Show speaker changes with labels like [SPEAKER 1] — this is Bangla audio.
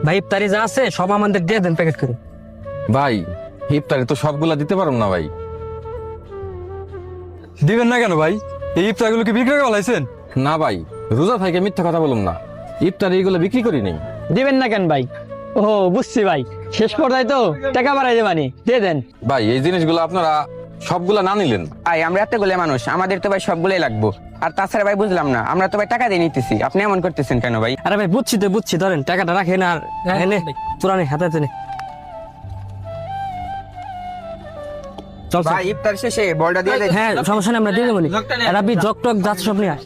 [SPEAKER 1] ভাই ইফতারি যা আছে সব আমাদের দিয়ে দেন প্যাকেট করে।
[SPEAKER 2] ভাই ইফতারে তো সবগুলা দিতে পারুম না ভাই।
[SPEAKER 3] দিবেন না কেন ভাই? এই ইফতারগুলো কি বিক্রি করে ফেলাইছেন?
[SPEAKER 2] না ভাই, রোজা ভাইকে মিথ্যা কথা বলুম না, ইফতারে এগুলো বিক্রি করি নেই।
[SPEAKER 4] দিবেন না কেন ভাই? ও বুঝছি ভাই, শেষ পর্যায়ে তো টাকা বাড়াই দেবানি, দিয়ে দেন।
[SPEAKER 2] ভাই এই জিনিসগুলো আপনারা সবগুলা না নিলেন।
[SPEAKER 5] ভাই আমরা এতগুলো মানুষ, আমাদের তো ভাই সবগুলোই লাগবো। আর তাছাড়া ভাই বুঝলাম না, আমরা তো ভাই টাকা দিয়ে নিতেছি, আপনি এমন করতেছেন কেন ভাই?
[SPEAKER 1] আরে ভাই বুঝছি তো বুঝছি, ধরেন টাকাটা রাখেন আর এনে পুরানি হাতে নে। চল চল।
[SPEAKER 5] ভাই ইফতার শেষে বলটা দিয়ে দেন।
[SPEAKER 1] হ্যাঁ সমস্যা নেই, আমরা দিয়ে দেবো নি। রাবি জগ টক যাচ্ছে সব নিয়ে আস।